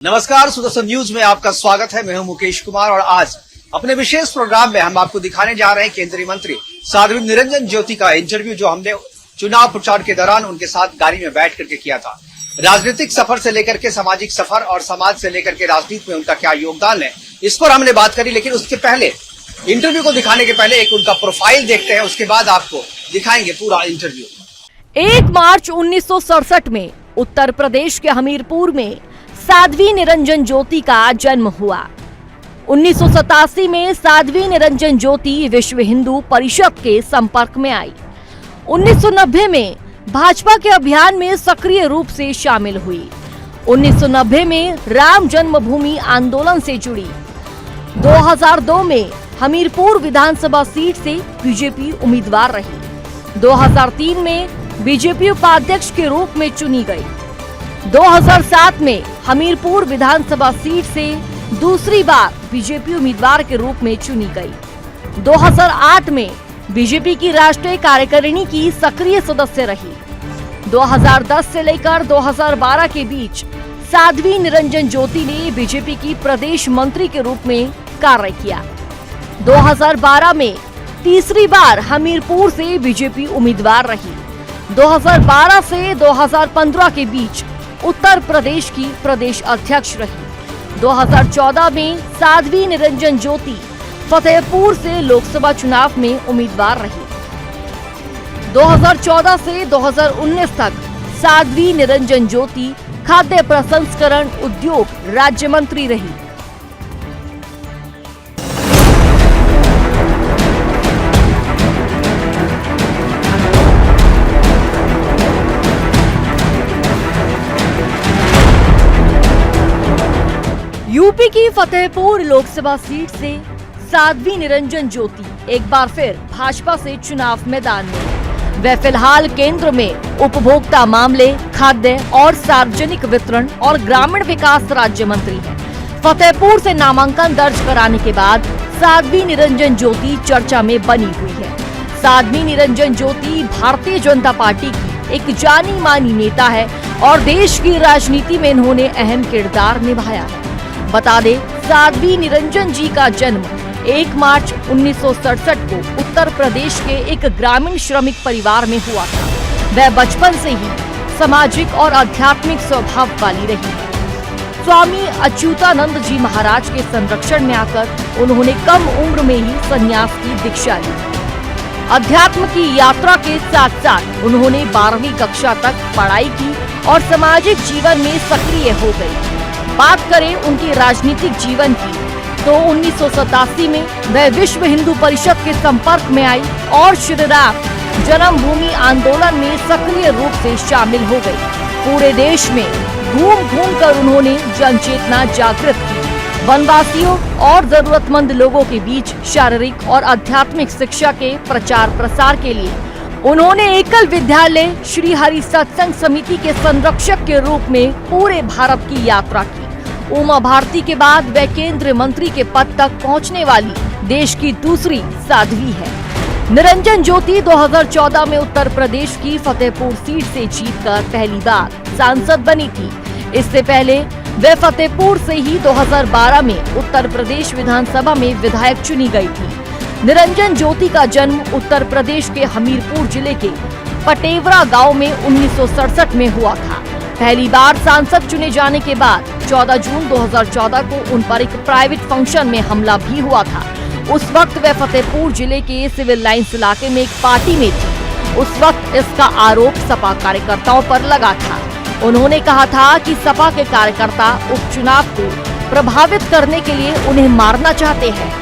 नमस्कार, सुदर्शन न्यूज में आपका स्वागत है। मैं हूं मुकेश कुमार और आज अपने विशेष प्रोग्राम में हम आपको दिखाने जा रहे हैं केंद्रीय मंत्री साध्वी निरंजन ज्योति का इंटरव्यू, जो हमने चुनाव प्रचार के दौरान उनके साथ गाड़ी में बैठ करके किया था। राजनीतिक सफर से लेकर के सामाजिक सफर और समाज से लेकर के राजनीति में उनका क्या योगदान है, इस पर हमने बात करी। लेकिन उसके पहले, इंटरव्यू को दिखाने के पहले एक उनका प्रोफाइल देखते हैं, उसके बाद आपको दिखाएंगे पूरा इंटरव्यू। 1 मार्च 1967 में उत्तर प्रदेश के हमीरपुर में साध्वी निरंजन ज्योति का जन्म हुआ। 1987 में साध्वी निरंजन ज्योति विश्व हिंदू परिषद के संपर्क में आई। 1990 में भाजपा के अभियान में सक्रिय रूप से शामिल हुई। 1990 में राम जन्मभूमि आंदोलन से जुड़ी। 2002 में हमीरपुर विधानसभा सीट से बीजेपी उम्मीदवार रही। 2003 में बीजेपी उपाध्यक्ष के रूप में चुनी गई। 2007 में हमीरपुर विधानसभा सीट से दूसरी बार बीजेपी उम्मीदवार के रूप में चुनी गई। 2008 में बीजेपी की राष्ट्रीय कार्यकारिणी की सक्रिय सदस्य रही। 2010 से लेकर 2012 के बीच साध्वी निरंजन ज्योति ने बीजेपी की प्रदेश मंत्री के रूप में कार्य किया। 2012 में तीसरी बार हमीरपुर से बीजेपी उम्मीदवार रही। 2012 से 2015 के बीच उत्तर प्रदेश की प्रदेश अध्यक्ष रही। 2014 में साध्वी निरंजन ज्योति फतेहपुर से लोकसभा चुनाव में उम्मीदवार रही। 2014 से 2019 तक साध्वी निरंजन ज्योति खाद्य प्रसंस्करण उद्योग राज्य मंत्री रही। यूपी की फतेहपुर लोकसभा सीट से साध्वी निरंजन ज्योति एक बार फिर भाजपा से चुनाव मैदान में। वे फिलहाल केंद्र में उपभोक्ता मामले, खाद्य और सार्वजनिक वितरण और ग्रामीण विकास राज्य मंत्री हैं। फतेहपुर से नामांकन दर्ज कराने के बाद साध्वी निरंजन ज्योति चर्चा में बनी हुई है। साध्वी निरंजन ज्योति भारतीय जनता पार्टी की एक जानी मानी नेता है और देश की राजनीति में इन्होंने अहम किरदार निभाया है। बता दें, साध्वी निरंजन जी का जन्म 1 मार्च 1967 को उत्तर प्रदेश के एक ग्रामीण श्रमिक परिवार में हुआ था। वह बचपन से ही सामाजिक और आध्यात्मिक स्वभाव वाली रही। स्वामी अच्युतानंद जी महाराज के संरक्षण में आकर उन्होंने कम उम्र में ही संन्यास की दीक्षा ली। अध्यात्म की यात्रा के साथ साथ उन्होंने 12वीं कक्षा तक पढ़ाई की और सामाजिक जीवन में सक्रिय हो गई। बात करें उनके राजनीतिक जीवन की, तो 1987 में वह विश्व हिंदू परिषद के संपर्क में आई और श्री राम जन्मभूमि आंदोलन में सक्रिय रूप से शामिल हो गई। पूरे देश में घूम घूम कर उन्होंने जन चेतना जागृत की। वनवासियों और जरूरतमंद लोगों के बीच शारीरिक और आध्यात्मिक शिक्षा के प्रचार प्रसार के लिए उन्होंने एकल विद्यालय श्री हरि सत्संग समिति के संरक्षक के रूप में पूरे भारत की यात्रा की। उमा भारती के बाद वे केंद्रीय मंत्री के पद तक पहुंचने वाली देश की दूसरी साध्वी है। निरंजन ज्योति 2014 में उत्तर प्रदेश की फतेहपुर सीट से जीतकर पहली बार सांसद बनी थी। इससे पहले वे फतेहपुर से ही 2012 में उत्तर प्रदेश विधानसभा में विधायक चुनी गई थी। निरंजन ज्योति का जन्म उत्तर प्रदेश के हमीरपुर जिले के पटेवरा गांव में 1967 में हुआ था। पहली बार सांसद चुने जाने के बाद 14 जून 2014 को उन पर एक प्राइवेट फंक्शन में हमला भी हुआ था। उस वक्त वे फतेहपुर जिले के सिविल लाइंस इलाके में एक पार्टी में थी। उस वक्त इसका आरोप सपा कार्यकर्ताओं पर लगा था। उन्होंने कहा था कि सपा के कार्यकर्ता उपचुनाव को प्रभावित करने के लिए उन्हें मारना चाहते हैं।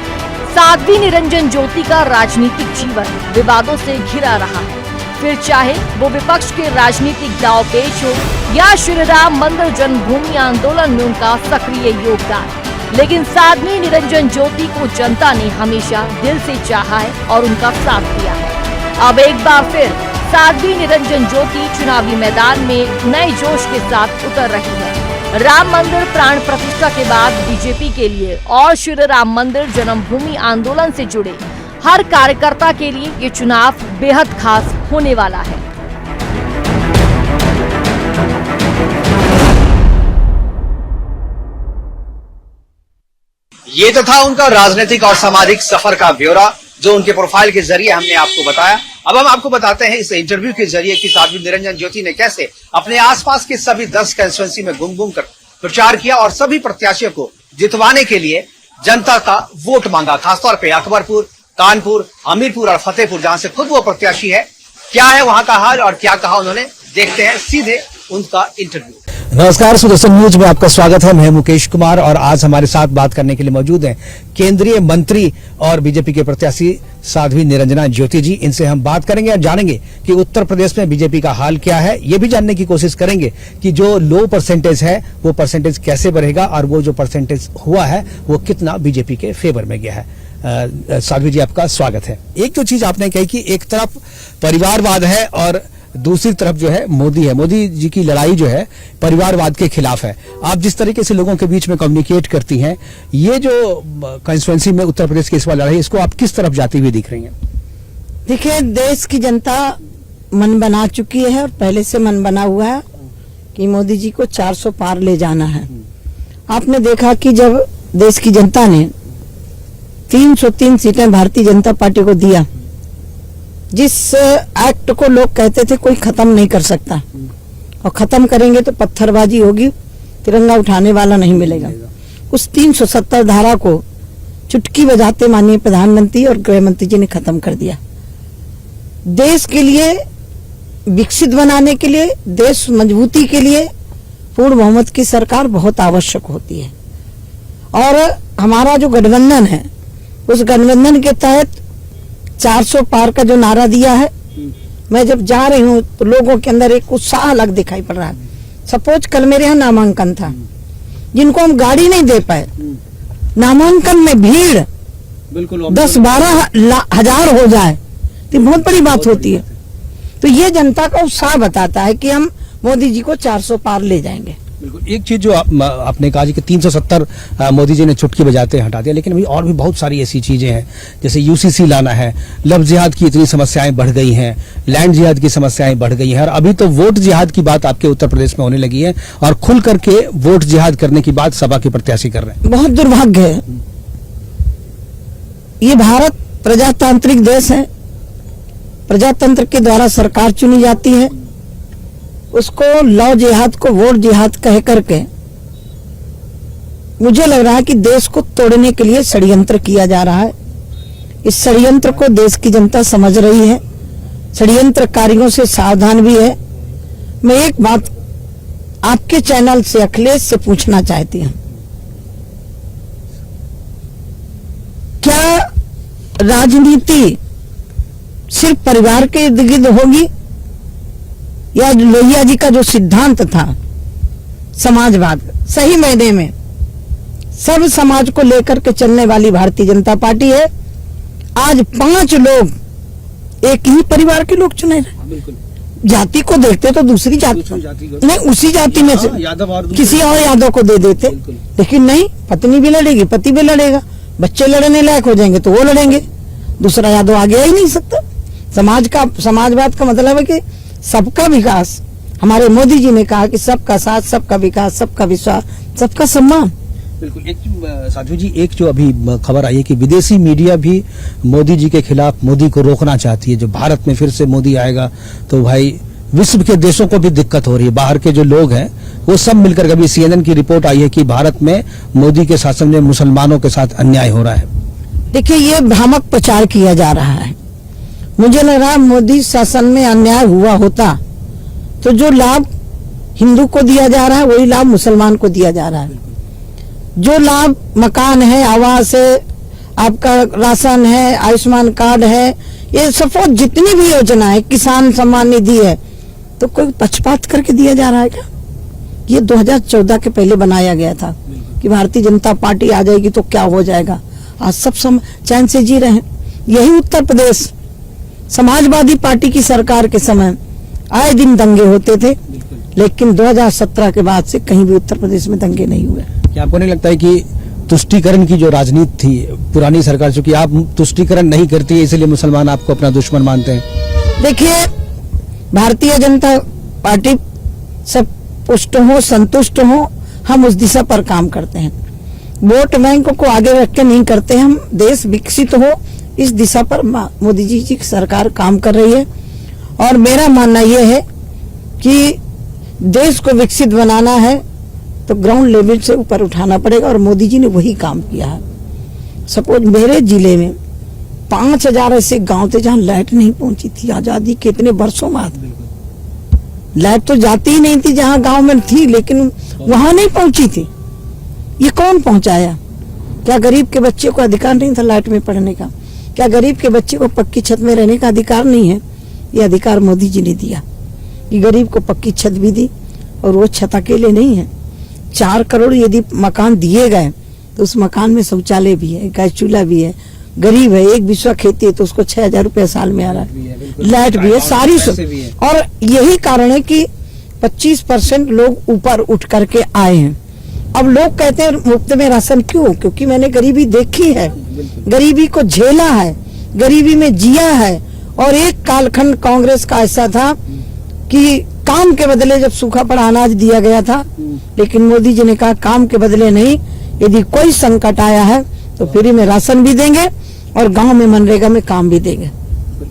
साध्वी निरंजन ज्योति का राजनीतिक जीवन विवादों से घिरा रहा है, फिर चाहे वो विपक्ष के राजनीतिक दांवपेच हो या श्री राम मंदिर जन्मभूमि आंदोलन में उनका सक्रिय योगदान। लेकिन साध्वी निरंजन ज्योति को जनता ने हमेशा दिल से चाहा है और उनका साथ दिया है। अब एक बार फिर साध्वी निरंजन ज्योति चुनावी मैदान में नए जोश के साथ उतर रही है। राम मंदिर प्राण प्रतिष्ठा के बाद बीजेपी के लिए और श्री राम मंदिर जन्मभूमि आंदोलन से जुड़े हर कार्यकर्ता के लिए ये चुनाव बेहद खास होने वाला है। ये तो था उनका राजनीतिक और सामाजिक सफर का ब्यौरा जो उनके प्रोफाइल के जरिए हमने आपको बताया। अब हम आपको बताते हैं इस इंटरव्यू के जरिए कि साध्वी निरंजन ज्योति ने कैसे अपने आसपास के सभी 10 कंस्टिट्यूएंसी में घूम कर प्रचार किया और सभी प्रत्याशियों को जितवाने के लिए जनता का वोट मांगा। खासतौर पे अकबरपुर, कानपुर, हमीरपुर और फतेहपुर, जहां से खुद वो प्रत्याशी है। क्या है वहां का हाल और क्या कहा उन्होंने, देखते हैं सीधे उनका इंटरव्यू। नमस्कार, सुदर्शन न्यूज में आपका स्वागत है। मैं मुकेश कुमार और आज हमारे साथ बात करने के लिए मौजूद हैं केंद्रीय मंत्री और बीजेपी के प्रत्याशी साध्वी निरंजना ज्योति जी। इनसे हम बात करेंगे और जानेंगे कि उत्तर प्रदेश में बीजेपी का हाल क्या है। ये भी जानने की कोशिश करेंगे कि जो लो परसेंटेज है वो परसेंटेज कैसे बढ़ेगा और वो जो परसेंटेज हुआ है वो कितना बीजेपी के फेवर में गया है। साध्वी जी, आपका स्वागत है। एक तो चीज आपने कही कि एक तरफ परिवारवाद है और दूसरी तरफ जो है मोदी है। मोदी जी की लड़ाई जो है परिवारवाद के खिलाफ है। आप जिस तरीके से लोगों के बीच में कम्युनिकेट करती हैं, ये जो कंस्टिट्यूएंसी में उत्तर प्रदेश की इस बार लड़ाई, इसको आप किस तरफ जाती हुई दिख रही हैं? देखिए, देश की जनता मन बना चुकी है और पहले से मन बना हुआ है कि मोदी जी को 400 पार ले जाना है। आपने देखा कि जब देश की जनता ने 303 सीटें भारतीय जनता पार्टी को दिया, जिस एक्ट को लोग कहते थे कोई खत्म नहीं कर सकता और खत्म करेंगे तो पत्थरबाजी होगी, तिरंगा उठाने वाला नहीं मिलेगा, उस 370 धारा को चुटकी बजाते माननीय प्रधानमंत्री और गृह मंत्री जी ने खत्म कर दिया। देश के लिए विकसित बनाने के लिए, देश मजबूती के लिए पूर्ण बहुमत की सरकार बहुत आवश्यक होती है। और हमारा जो गठबंधन है, उस गठबंधन के तहत 400 पार का जो नारा दिया है, मैं जब जा रही हूँ तो लोगों के अंदर एक उत्साह अलग दिखाई पड़ रहा है। सपोज कल मेरे यहाँ नामांकन था, जिनको हम गाड़ी नहीं दे पाए, नामांकन में भीड़ बिल्कुल 10-12 हजार हो जाए तो बहुत बड़ी बात होती है। तो ये जनता का उत्साह बताता है कि हम मोदी जी को 400 पार ले जाएंगे। बिल्कुल। एक चीज जो आपने कहा जी कि 370 मोदी जी ने चुटकी बजाते हटा दिया, लेकिन अभी और भी बहुत सारी ऐसी चीजें हैं, जैसे यूसीसी लाना है, लव जिहाद की इतनी समस्याएं बढ़ गई हैं, लैंड जिहाद की समस्याएं बढ़ गई हैं और अभी तो वोट जिहाद की बात आपके उत्तर प्रदेश में होने लगी है और खुल करके वोट जिहाद करने की बात सपा के प्रत्याशी कर रहे हैं। बहुत दुर्भाग्य है। ये भारत प्रजातांत्रिक देश है, प्रजातंत्र के द्वारा सरकार चुनी जाती है, उसको लव जिहाद को वोट जिहाद कह करके मुझे लग रहा है कि देश को तोड़ने के लिए षड्यंत्र किया जा रहा है। इस षड्यंत्र को देश की जनता समझ रही है, षड्यंत्रकारियों से सावधान भी है। मैं एक बात आपके चैनल से, अखिलेश से पूछना चाहती हूं, क्या राजनीति सिर्फ परिवार के इर्द गिर्द होगी या लोहिया जी का जो सिद्धांत था समाजवाद, सही मायने में सब समाज को लेकर के चलने वाली भारतीय जनता पार्टी है। आज 5 लोग एक ही परिवार के लोग चुने रहे। जाति को देखते तो दूसरी जाति नहीं, उसी जाति में से किसी और यादव को दे देते, लेकिन नहीं, पत्नी भी लड़ेगी, पति भी लड़ेगा, बच्चे लड़ने लायक हो जाएंगे तो वो लड़ेंगे, दूसरा यादव आगे आ ही नहीं सकता। समाजवाद का मतलब है कि सबका विकास। हमारे मोदी जी ने कहा कि सबका साथ, सबका विकास, सबका विश्वास, सबका सम्मान। बिल्कुल। एक साध्वी जी, एक जो अभी खबर आई है कि विदेशी मीडिया भी मोदी जी के खिलाफ मोदी को रोकना चाहती है। जो भारत में फिर से मोदी आएगा तो भाई विश्व के देशों को भी दिक्कत हो रही है। बाहर के जो लोग हैं वो सब मिलकर, कभी CNN की रिपोर्ट आई है कि भारत में मोदी के शासन में मुसलमानों के साथ अन्याय हो रहा है। देखिए, ये भ्रामक प्रचार किया जा रहा है। मुझे लग रहा है मोदी शासन में अन्याय हुआ होता तो जो लाभ हिंदू को दिया जा रहा है वही लाभ मुसलमान को दिया जा रहा है। जो लाभ मकान है, आवास है, आपका राशन है, आयुष्मान कार्ड है, ये सपोज जितनी भी योजना है, किसान सम्मान निधि है, तो कोई पक्षपात करके दिया जा रहा है क्या? ये 2014 के पहले बनाया गया था कि भारतीय जनता पार्टी आ जाएगी तो क्या हो जाएगा। आज सब चैन से जी रहे हैं। यही उत्तर प्रदेश समाजवादी पार्टी की सरकार के समय आए दिन दंगे होते थे, लेकिन 2017 के बाद से कहीं भी उत्तर प्रदेश में दंगे नहीं हुए। क्या आपको नहीं लगता है कि तुष्टीकरण की जो राजनीति थी पुरानी सरकार, चूंकि आप तुष्टीकरण नहीं करती है इसलिए मुसलमान आपको अपना दुश्मन मानते हैं? देखिए, भारतीय जनता पार्टी सब पुष्ट हो, संतुष्ट हो, हम उस दिशा पर काम करते हैं। वोट बैंक को आगे रख के नहीं करते। हम देश विकसित हो इस दिशा पर मोदी जी की सरकार काम कर रही है और मेरा मानना यह है कि देश को विकसित बनाना है तो ग्राउंड लेवल से ऊपर उठाना पड़ेगा और मोदी जी ने वही काम किया है। सपोज मेरे जिले में 5000 ऐसे गांव थे जहां लाइट नहीं पहुंची थी आजादी के इतने वर्षों बाद। लाइट तो जाती ही नहीं थी जहां गांव में थी, लेकिन वहां नहीं पहुंची थी। ये कौन पहुंचाया? क्या गरीब के बच्चे को अधिकार नहीं था लाइट में पढ़ने का? क्या गरीब के बच्चे को पक्की छत में रहने का अधिकार नहीं है? ये अधिकार मोदी जी ने दिया। ये गरीब को पक्की छत भी दी और वो छत अकेले नहीं है। 4 करोड़ यदि मकान दिए गए तो उस मकान में शौचालय भी है, गैस चूल्हा भी है। गरीब है, एक बिस्वा खेती है तो उसको 6000 रुपया साल में आ रहा है, लाइट भी है, सारी और यही कारण है कि 25% लोग ऊपर उठ करके आए हैं। अब लोग कहते हैं मुफ्त में राशन क्यों? क्योंकि मैंने गरीबी देखी है, गरीबी को झेला है, गरीबी में जिया है। और एक कालखंड कांग्रेस का ऐसा था कि काम के बदले जब सूखा पड़ा अनाज दिया गया था, लेकिन मोदी जी ने कहा काम के बदले नहीं, यदि कोई संकट आया है तो फ्री में राशन भी देंगे और गांव में मनरेगा में काम भी देंगे।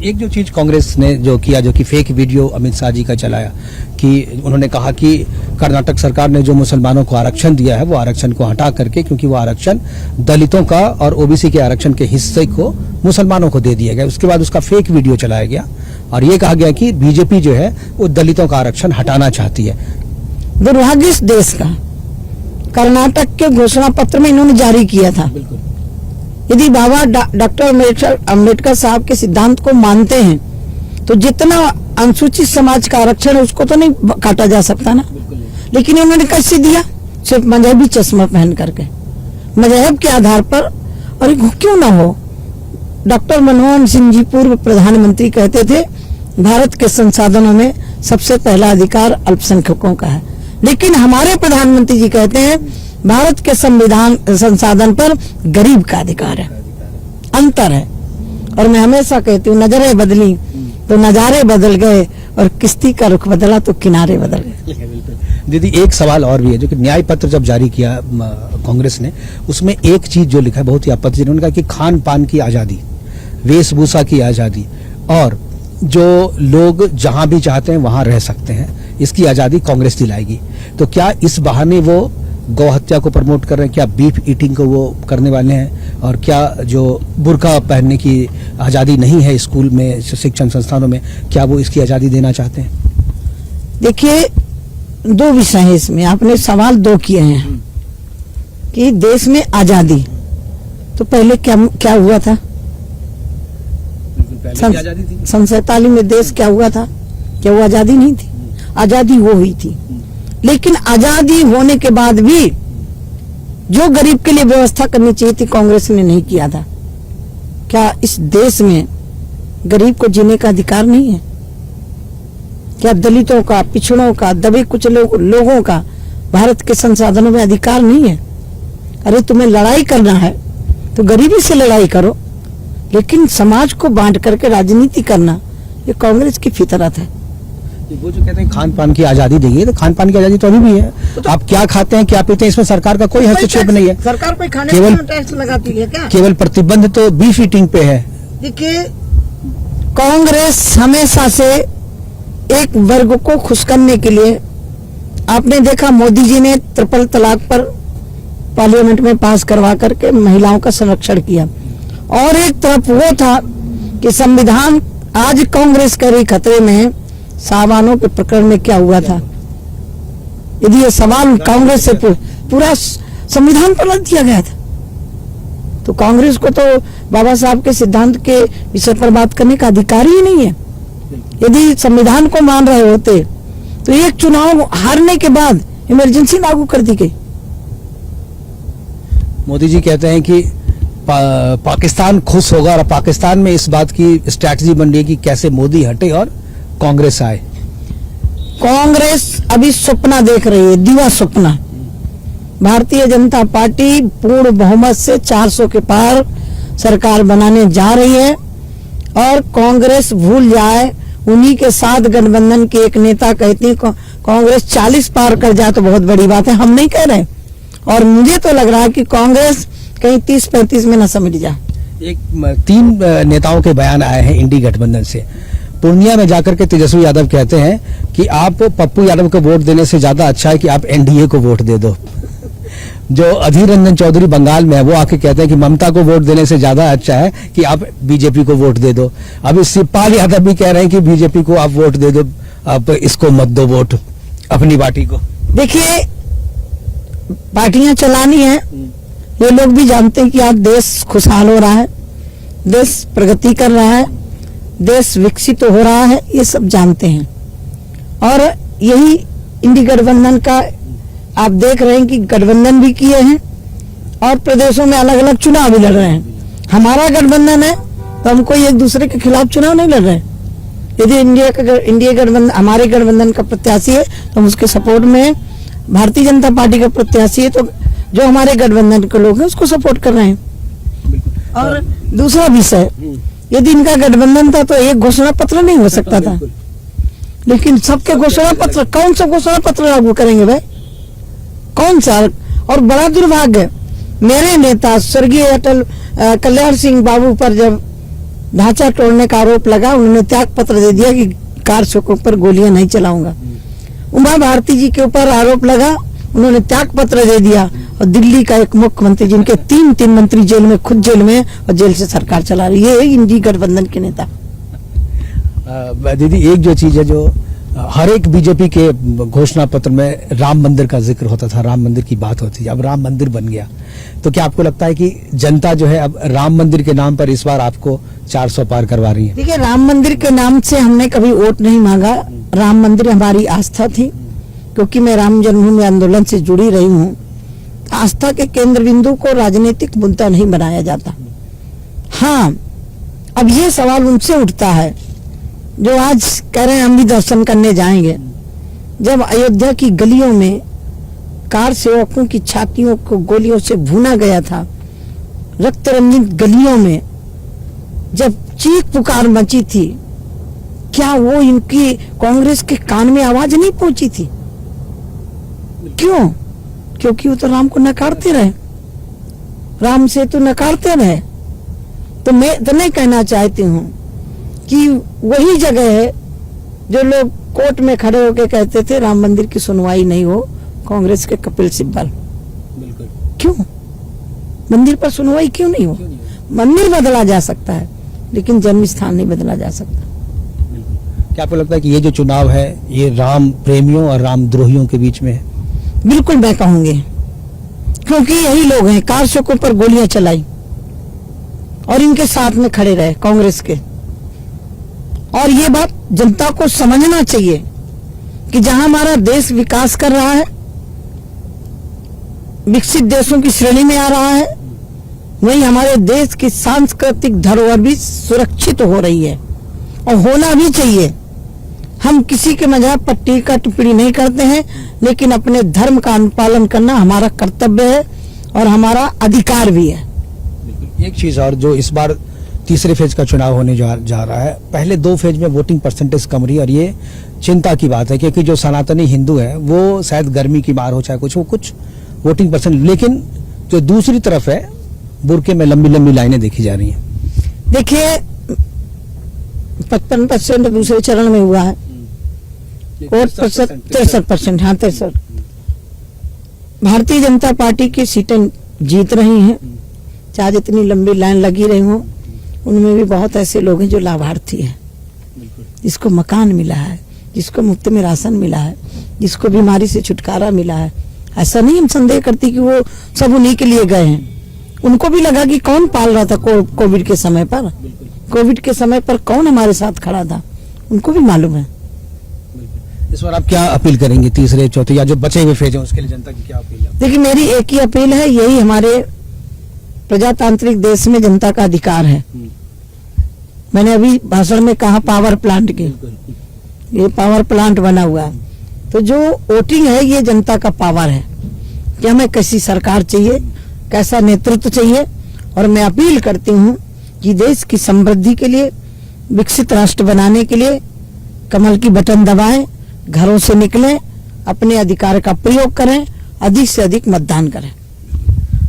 एक जो चीज कांग्रेस ने जो किया, जो कि फेक वीडियो अमित शाह जी का चलाया, कि उन्होंने कहा कि कर्नाटक सरकार ने जो मुसलमानों को आरक्षण दिया है वो आरक्षण को हटा करके, क्योंकि वो आरक्षण दलितों का और ओबीसी के आरक्षण के हिस्से को मुसलमानों को दे दिया गया। उसके बाद उसका फेक वीडियो चलाया गया और ये कहा गया कि बीजेपी जो है वो दलितों का आरक्षण हटाना चाहती है। दुर्भाग्य इस देश का, कर्नाटक के घोषणा पत्र में इन्होंने जारी किया था। यदि बाबा डॉक्टर अम्बेडकर साहब के सिद्धांत को मानते हैं तो जितना अनुसूचित समाज का आरक्षण है उसको तो नहीं काटा जा सकता ना। लेकिन इन्होंने कैसे दिया? सिर्फ मजहबी चश्मा पहन करके, मजहब के आधार पर। और क्यों ना हो, डॉक्टर मनमोहन सिंह जी पूर्व प्रधानमंत्री कहते थे भारत के संसाधनों में सबसे पहला अधिकार अल्पसंख्यकों का है, लेकिन हमारे प्रधानमंत्री जी कहते हैं भारत के संविधान संसाधन पर गरीब का अधिकार है। अंतर है। और मैं हमेशा कहती हूँ नजरें बदली तो नजारे बदल गए और किश्ती का रुख बदला तो किनारे बदल गए। दीदी एक सवाल और भी है, जो कि न्याय पत्र जब जारी किया कांग्रेस ने, उसमें एक चीज जो लिखा है बहुत ही आपत्तिजनक, उन्होंने कहा कि खान पान की आजादी, वेशभूषा की आजादी और जो लोग जहां भी चाहते हैं वहां रह सकते हैं, इसकी आजादी कांग्रेस दिलाएगी। तो क्या इस बहाने वो गौ हत्या को प्रमोट कर रहे हैं? क्या बीफ ईटिंग को वो करने वाले हैं? और क्या जो बुर्का पहनने की आजादी नहीं है स्कूल में, शिक्षण संस्थानों में, क्या वो इसकी आजादी देना चाहते हैं? देखिए, 2 विषय है इसमें। आपने सवाल 2 किए हैं कि देश में आजादी, तो पहले क्या हुआ था? सन 47 में देश क्या हुआ था? क्या वो आजादी नहीं थी? आजादी वो हुई थी। लेकिन आजादी होने के बाद भी जो गरीब के लिए व्यवस्था करनी चाहिए थी कांग्रेस ने नहीं किया था। क्या इस देश में गरीब को जीने का अधिकार नहीं है? क्या दलितों का, पिछड़ों का, दबे कुछ लोगों का भारत के संसाधनों में अधिकार नहीं है? अरे तुम्हें लड़ाई करना है तो गरीबी से लड़ाई करो, लेकिन समाज को बांट करके राजनीति करना ये कांग्रेस की फितरत है। वो जो कहते हैं खान पान की आजादी देगी, तो खान पान की आजादी तो अभी भी है। तो आप क्या खाते हैं, क्या पीते हैं, इसमें सरकार का कोई हस्तक्षेप नहीं है। सरकार कोई खाने केवल टैक्स लगाती है क्या? केवल प्रतिबंध तो बीफ ईटिंग पे है। देखिए, कांग्रेस हमेशा से एक वर्ग को खुश करने के लिए, आपने देखा मोदी जी ने ट्रिपल तलाक पर पार्लियामेंट में पास करवा करके महिलाओं का संरक्षण किया, और एक तरफ वो था कि संविधान, आज कांग्रेस कर रही खतरे में साहबानों के प्रकरण में क्या हुआ था? यदि ये सवाल कांग्रेस से पूरा संविधान पलट दिया गया था, तो कांग्रेस को तो बाबा साहब के सिद्धांत के विषय पर बात करने का अधिकार ही नहीं है। यदि संविधान को मान रहे होते तो एक चुनाव हारने के बाद इमरजेंसी लागू कर दी गई। मोदी जी कहते हैं कि पाकिस्तान खुश होगा, और पाकिस्तान में इस बात की स्ट्रैटेजी बन रही है कि कैसे मोदी हटे और कांग्रेस आए। कांग्रेस अभी सपना देख रही है, दिवा सपना। भारतीय जनता पार्टी पूर्ण बहुमत से 400 के पार सरकार बनाने जा रही है, और कांग्रेस भूल जाए, उन्हीं के साथ गठबंधन के एक नेता कहते हैं कांग्रेस 40 पार कर जाए तो बहुत बड़ी बात है। हम नहीं कह रहे, और मुझे तो लग रहा है कि कांग्रेस कहीं 30-35 में न समझ जाए। एक 3 नेताओं के बयान आए हैं इंडी गठबंधन से। पूर्णिया में जाकर के तेजस्वी यादव कहते हैं कि आप पप्पू यादव को वोट देने से ज्यादा अच्छा है कि आप एनडीए को वोट दे दो। जो अधीर रंजन चौधरी बंगाल में है वो आके कहते हैं कि ममता को वोट देने से ज्यादा अच्छा है कि आप बीजेपी को वोट दे दो। अभी शिवपाल यादव भी कह रहे हैं कि बीजेपी को आप वोट दे दो, आप इसको मत दो वोट, अपनी पार्टी को। देखिए, पार्टियां चलानी है, ये लोग भी जानते हैं कि आज देश खुशहाल हो रहा है, देश प्रगति कर रहा है, देश विकसित हो रहा है, ये सब जानते हैं। और यही इंडी गठबंधन का आप देख रहे हैं कि गठबंधन भी किए हैं और प्रदेशों में अलग अलग चुनाव भी लड़ रहे हैं। हमारा गठबंधन है तो हम कोई एक दूसरे के खिलाफ चुनाव नहीं लड़ रहे हैं। यदि इंडिया गठबंधन हमारे गठबंधन का प्रत्याशी है तो हम उसके सपोर्ट में हैं। भारतीय जनता पार्टी का प्रत्याशी है तो जो हमारे गठबंधन के लोग हैं उसको सपोर्ट कर रहे हैं। और दूसरा विषय, यदि इनका गठबंधन था तो एक घोषणा पत्र नहीं हो सकता था, लेकिन सबके घोषणा पत्र, कौन सा घोषणा पत्र लागू करेंगे भाई, कौन सा? और बड़ा दुर्भाग्य, मेरे नेता स्वर्गीय अटल कल्याण सिंह बाबू पर जब ढांचा तोड़ने का आरोप लगा, उन्होंने त्याग पत्र दे दिया कि कार चौकों पर गोलियां नहीं चलाऊंगा। उमा भारती जी के ऊपर आरोप लगा, उन्होंने त्याग पत्र दे दिया। और दिल्ली का एक मुख्यमंत्री जिनके 3 मंत्री जेल में, खुद जेल में, और जेल से सरकार चला रही है, ये इंडी गठबंधन के नेता। दीदी, एक जो चीज है जो हर एक बीजेपी के घोषणा पत्र में राम मंदिर का जिक्र होता था, राम मंदिर की बात होती थी, अब राम मंदिर बन गया। तो क्या आपको लगता है कि जनता जो है अब राम मंदिर के नाम पर इस बार आपको 400 पार करवा रही है? देखिए, राम मंदिर के नाम से हमने कभी वोट नहीं मांगा। राम मंदिर हमारी आस्था थी, क्योंकि मैं राम जन्मभूमि आंदोलन से जुड़ी रही हूँ। आस्था के केंद्र बिंदु को राजनीतिक मुद्दा नहीं बनाया जाता। हाँ, अब ये सवाल उनसे उठता है जो आज कह रहे हैं हम भी दर्शन करने जाएंगे। जब अयोध्या की गलियों में कार सेवकों की छातियों को गोलियों से भूना गया था, रक्त रंजित गलियों में जब चीख पुकार मची थी, क्या वो इनकी कांग्रेस के कान में आवाज नहीं पहुंची थी? क्यों? क्योंकि वो तो राम को नकारते रहे, राम से तो नकारते रहे। तो मैं इतना कहना चाहती हूँ कि वही जगह है जो लोग कोर्ट में खड़े होकर कहते थे राम मंदिर की सुनवाई नहीं हो, कांग्रेस के कपिल सिब्बल। क्यों मंदिर पर सुनवाई क्यों नहीं हो? मंदिर बदला जा सकता है, लेकिन जन्म स्थान नहीं बदला जा सकता। क्या आपको लगता है कि ये जो चुनाव है ये राम प्रेमियों और राम द्रोहियों के बीच में है? बिल्कुल मैं कहूंगी, क्योंकि यही लोग हैं कार चौकों पर गोलियां चलाई और इनके साथ में खड़े रहे कांग्रेस के। और ये बात जनता को समझना चाहिए कि जहां हमारा देश विकास कर रहा है, विकसित देशों की श्रेणी में आ रहा है, वहीं हमारे देश की सांस्कृतिक धरोहर भी सुरक्षित हो रही है और होना भी चाहिए। हम किसी के मजाक पर टीका टिप्पणी नहीं करते हैं, लेकिन अपने धर्म का अनुपालन करना हमारा कर्तव्य है और हमारा अधिकार भी है। एक चीज और, जो इस बार तीसरे फेज का चुनाव होने जा रहा है, पहले 2 फेज में वोटिंग परसेंटेज कम रही और ये चिंता की बात है, क्योंकि जो सनातनी हिंदू है वो शायद गर्मी की मार हो चाहे कुछ वोटिंग परसेंट, लेकिन जो दूसरी तरफ है बुरके में लंबी लंबी लाइनें देखी जा रही हैं। देखिए, 55% दूसरे चरण में हुआ है, वोट 63%। हाँ, 63। भारतीय जनता पार्टी की सीटें जीत रही हैं, चाहे जितनी लंबी लाइन लगी रही हो। उनमें भी बहुत ऐसे लोग हैं जो लाभार्थी हैं, जिसको मकान मिला है, जिसको मुफ्त में राशन मिला है, जिसको बीमारी से छुटकारा मिला है। ऐसा नहीं हम संदेह करती कि वो सब उन्हीं के लिए गए हैं। उनको भी लगा कि कौन पाल रहा था कोविड के समय पर, कोविड के समय पर कौन हमारे साथ खड़ा था, उनको भी मालूम है। इस बार आप क्या अपील करेंगे तीसरे चौथे या जो बचे हुए फेज हैं उसके लिए जनता की क्या अपील है? देखिए, मेरी एक ही अपील है, यही हमारे प्रजातांत्रिक देश में जनता का अधिकार है। मैंने अभी भाषण में कहा पावर प्लांट की, ये पावर प्लांट बना हुआ है। तो जो वोटिंग है ये जनता का पावर है कि हमें कैसी सरकार चाहिए, कैसा नेतृत्व चाहिए। और मैं अपील करती हूँ कि देश की समृद्धि के लिए, विकसित राष्ट्र बनाने के लिए कमल की बटन दबाएं, घरों से निकलें, अपने अधिकार का प्रयोग करें, अधिक से अधिक मतदान करें।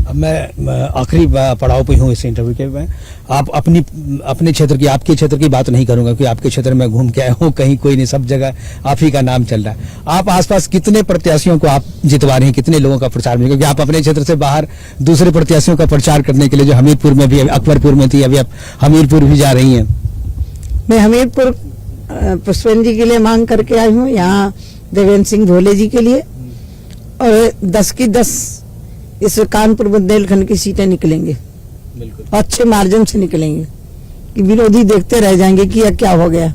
अब मैं आखिरी पड़ाव पे हूँ इस इंटरव्यू के में। आप अपने क्षेत्र की, आपके क्षेत्र की बात नहीं करूंगा क्योंकि आपके क्षेत्र में घूम के आया हूँ, कहीं कोई नहीं, सब जगह आप ही का नाम चल रहा है। आप आसपास कितने प्रत्याशियों को आप जितवा रहे हैं, कितने लोगों का प्रचार में, क्योंकि आप अपने क्षेत्र से बाहर दूसरे प्रत्याशियों का प्रचार करने के लिए, जो हमीरपुर में भी, अकबरपुर में थी, अभी आप हमीरपुर भी जा रही हैं। मैं हमीरपुर पुष्पेंद्र जी के लिए मांग करके आई हूँ, यहाँ देवेंद्र सिंह धोले जी के लिए, और 10 की 10 इस कानपुर बुंदेलखंड की सीटें निकलेंगे, बिल्कुल अच्छे मार्जिन से निकलेंगे कि विरोधी देखते रह जाएंगे कि यह क्या हो गया।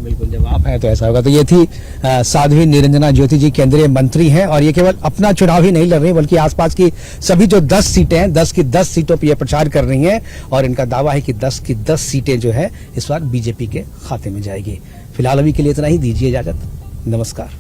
बिल्कुल, जब आप हैं तो ऐसा होगा। तो ये थी साध्वी निरंजना ज्योति जी, केंद्रीय मंत्री हैं, और ये केवल अपना चुनाव ही नहीं लड़ रही बल्कि आसपास की सभी जो 10 सीटें हैं, 10 की 10 सीटों पर ये प्रचार कर रही हैं, और इनका दावा है कि 10 की 10 सीटें जो है इस बार बीजेपी के खाते में जाएगी। फिलहाल अभी के लिए इतना ही, दीजिए इजाजत, नमस्कार।